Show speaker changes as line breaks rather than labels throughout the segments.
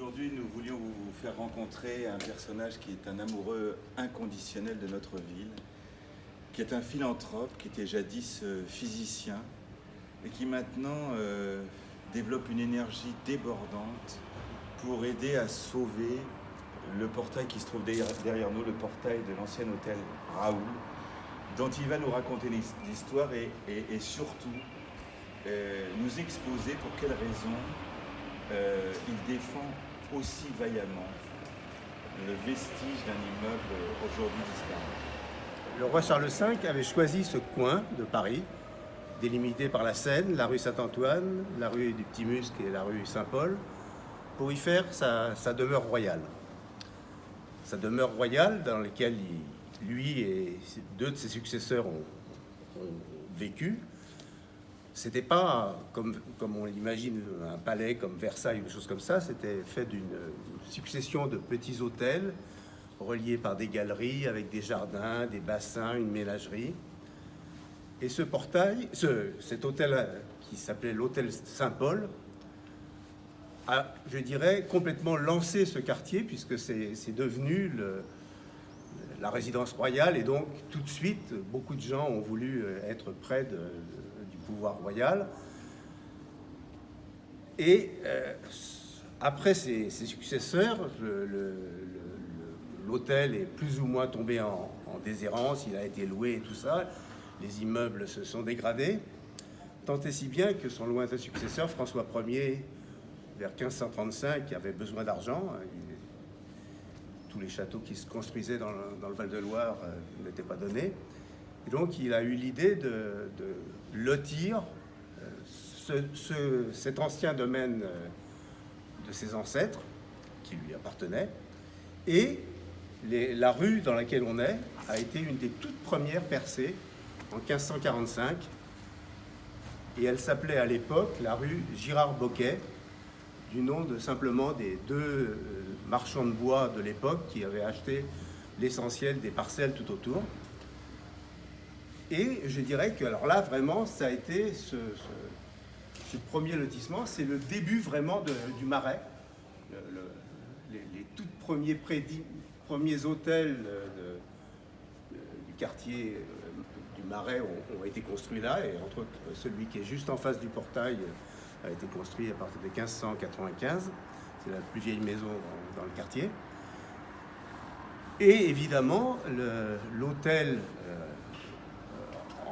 Aujourd'hui, nous voulions vous faire rencontrer un personnage qui est un amoureux inconditionnel de notre ville, qui est un philanthrope, qui était jadis physicien et qui maintenant développe une énergie débordante pour aider à sauver le portail qui se trouve derrière nous, le portail de l'ancien hôtel Raoul, dont il va nous raconter l'histoire et surtout nous exposer pour quelles raisons il défend aussi vaillamment le vestige d'un immeuble aujourd'hui disparu.
Le roi Charles V avait choisi ce coin de Paris, délimité par la Seine, la rue Saint-Antoine, la rue du Petit Musc et la rue Saint-Paul, pour y faire sa demeure royale. Sa demeure royale dans laquelle lui et deux de ses successeurs ont vécu. C'était pas comme on l'imagine, un palais comme Versailles ou des choses comme ça. C'était fait d'une succession de petits hôtels reliés par des galeries avec des jardins, des bassins, une ménagerie. Et ce portail, cet hôtel qui s'appelait l'hôtel Saint-Paul, a, je dirais, complètement lancé ce quartier puisque c'est devenu la résidence royale et donc tout de suite, beaucoup de gens ont voulu être près du pouvoir royal. Et après ses successeurs, l'hôtel est plus ou moins tombé en déshérence, il a été loué et tout ça, les immeubles se sont dégradés, tant et si bien que son lointain successeur, François Ier, vers 1535, avait besoin d'argent. Tous les châteaux qui se construisaient dans le Val-de-Loire n'étaient pas donnés. Et donc il a eu l'idée de lotir cet ancien domaine de ses ancêtres, qui lui appartenait. Et la rue dans laquelle on est a été une des toutes premières percées en 1545. Et elle s'appelait à l'époque la rue Girard-Boquet, du nom simplement des deux marchands de bois de l'époque qui avaient acheté l'essentiel des parcelles tout autour. Et je dirais que alors là, vraiment, ça a été ce premier lotissement, c'est le début vraiment du Marais. Les tout premiers hôtels du quartier du Marais ont été construits là, et entre autres celui qui est juste en face du portail a été construit à partir de 1595. C'est la plus vieille maison dans le quartier. Et évidemment, l'hôtel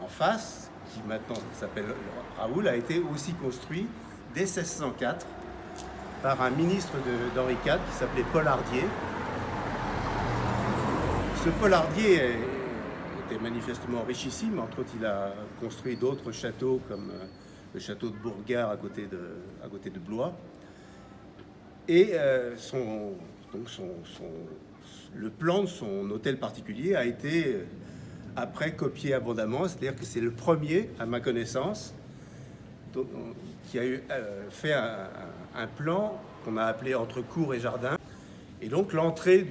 en face, qui maintenant s'appelle Raoul, a été aussi construit dès 1604 par un ministre d'Henri IV qui s'appelait Paul Hardier. Ce Paul Hardier était manifestement richissime. Entre autres, il a construit d'autres châteaux comme le château de Bourgard à côté de Blois. Et le plan de son hôtel particulier a été après copié abondamment, c'est-à-dire que c'est le premier, à ma connaissance, qui a fait un plan qu'on a appelé entre cour et jardin. Et donc l'entrée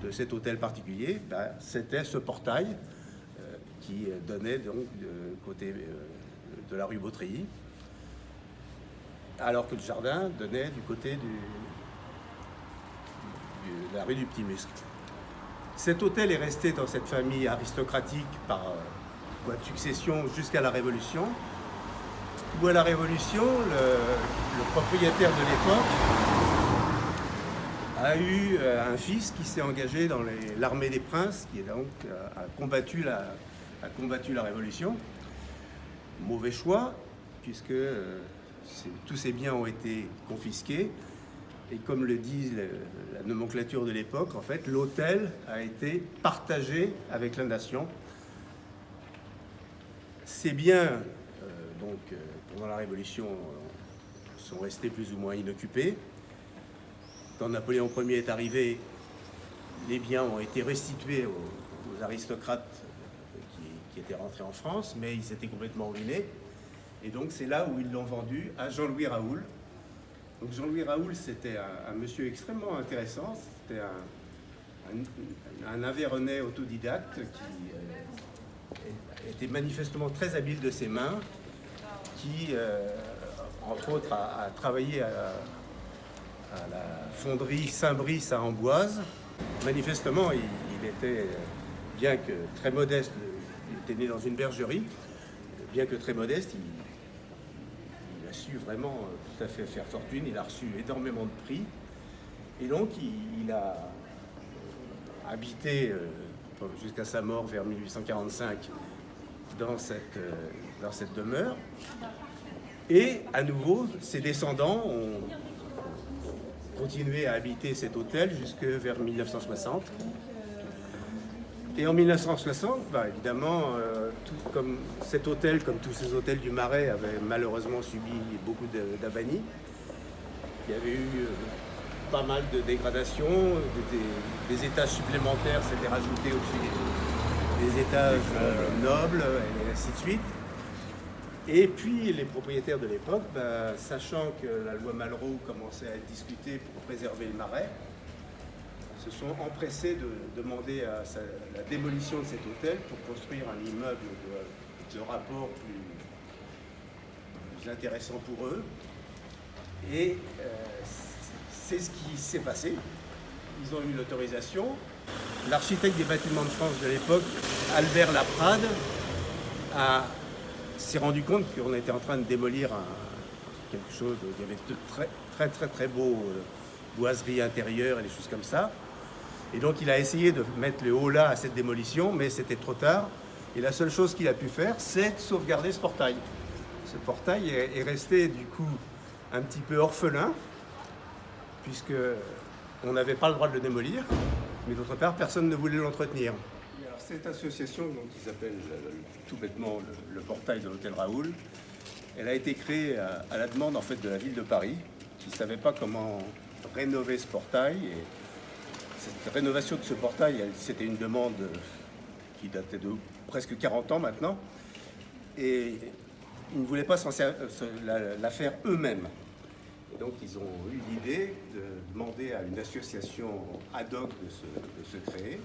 de cet hôtel particulier, c'était ce portail qui donnait donc côté de la rue Beautreilly, alors que le jardin donnait du côté de la rue du Petit Musc. Cet hôtel est resté dans cette famille aristocratique par voie de succession jusqu'à la Révolution, où à la Révolution, le propriétaire de l'époque a eu un fils qui s'est engagé dans l'armée des princes, qui donc a combattu la Révolution. Mauvais choix, puisque tous ces biens ont été confisqués. Et comme le dit la nomenclature de l'époque, en fait, l'hôtel a été partagé avec la nation. Ces biens, pendant la Révolution, sont restés plus ou moins inoccupés. Quand Napoléon Ier est arrivé, les biens ont été restitués aux aristocrates qui étaient rentrés en France, mais ils étaient complètement ruinés. Et donc c'est là où ils l'ont vendu à Jean-Louis Raoul. Donc Jean-Louis Raoul, c'était un monsieur extrêmement intéressant. C'était un Aveyronais autodidacte qui était manifestement très habile de ses mains, qui, entre autres, a travaillé à la fonderie Saint-Brice à Amboise. Manifestement, il était, bien que très modeste, il était né dans une bergerie, bien que très modeste, il a su vraiment tout à fait faire fortune, il a reçu énormément de prix, et donc il a habité jusqu'à sa mort vers 1845 dans cette demeure. Et à nouveau, ses descendants ont continué à habiter cet hôtel jusque vers 1960. Et en 1960, évidemment, tout comme cet hôtel, comme tous ces hôtels du Marais, avait malheureusement subi beaucoup d'avanies. Il y avait eu pas mal de dégradations, des étages supplémentaires s'étaient rajoutés au-dessus des étages nobles, et ainsi de suite. Et puis les propriétaires de l'époque, sachant que la loi Malraux commençait à être discutée pour préserver le Marais, se sont empressés de demander la démolition de cet hôtel pour construire un immeuble de rapport plus intéressant pour eux. Et c'est ce qui s'est passé. Ils ont eu l'autorisation. L'architecte des bâtiments de France de l'époque, Albert Laprade, s'est rendu compte qu'on était en train de démolir quelque chose. Il y avait de très beaux boiseries intérieures et des choses comme ça. Et donc il a essayé de mettre le haut là à cette démolition, mais c'était trop tard. Et la seule chose qu'il a pu faire, c'est de sauvegarder ce portail. Ce portail est resté du coup un petit peu orphelin, puisque on n'avait pas le droit de le démolir, mais d'autre part, personne ne voulait l'entretenir. Alors, cette association, donc, qui s'appelle tout bêtement le portail de l'hôtel Raoul, elle a été créée à la demande en fait de la ville de Paris, qui ne savait pas comment rénover ce portail. Et cette rénovation de ce portail, c'était une demande qui datait de presque 40 ans maintenant, et ils ne voulaient pas la faire eux-mêmes. Et donc ils ont eu l'idée de demander à une association ad hoc de se créer,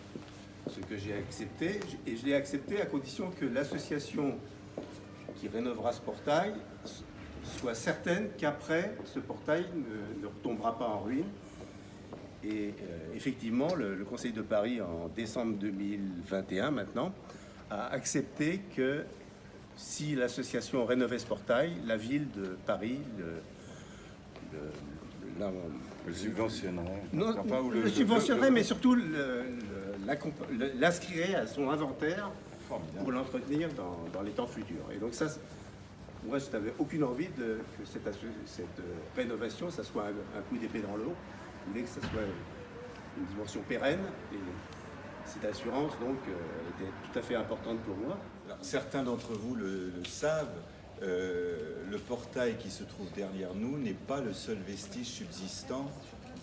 ce que j'ai accepté, et je l'ai accepté à condition que l'association qui rénovera ce portail soit certaine qu'après, ce portail ne retombera pas en ruine. Et effectivement, le Conseil de Paris, en décembre 2021 maintenant, a accepté que si l'association rénovait ce portail, la ville de Paris
le subventionnerait.
Non, le subventionnerait, mais surtout l'inscrirait à son inventaire pour l'entretenir dans les temps futurs. Et donc ça, moi, je n'avais aucune envie que cette rénovation, ça soit un coup d'épée dans l'eau. Je voulais que ça soit une dimension pérenne. Et cette assurance, donc, était tout à fait importante pour moi.
Alors, certains d'entre vous le savent, le portail qui se trouve derrière nous n'est pas le seul vestige subsistant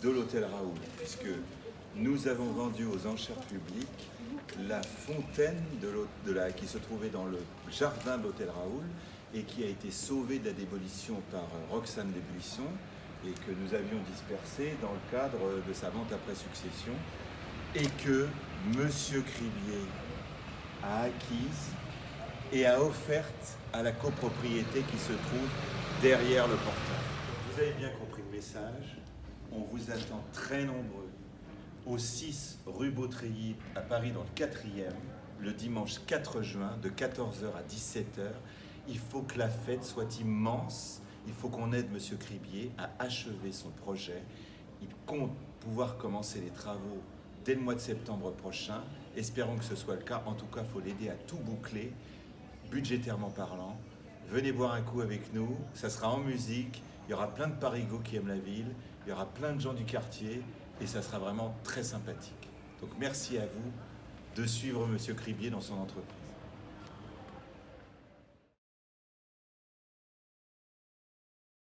de l'hôtel Raoul, puisque nous avons vendu aux enchères publiques la fontaine qui se trouvait dans le jardin de l'hôtel Raoul et qui a été sauvée de la démolition par Roxane Desbuissons et que nous avions dispersée dans le cadre de sa vente après succession, et que Monsieur Cribier a acquise et a offerte à la copropriété qui se trouve derrière le portail. Vous avez bien compris le message. On vous attend très nombreux au 6 rue Beautreilly à Paris dans le 4e, le dimanche 4 juin de 14h à 17h. Il faut que la fête soit immense. Il faut qu'on aide Monsieur Cribier à achever son projet. Il compte pouvoir commencer les travaux dès le mois de septembre prochain. Espérons que ce soit le cas. En tout cas, il faut l'aider à tout boucler, budgétairement parlant. Venez boire un coup avec nous. Ça sera en musique. Il y aura plein de parigots qui aiment la ville. Il y aura plein de gens du quartier. Et ça sera vraiment très sympathique. Donc merci à vous de suivre Monsieur Cribier dans son entreprise.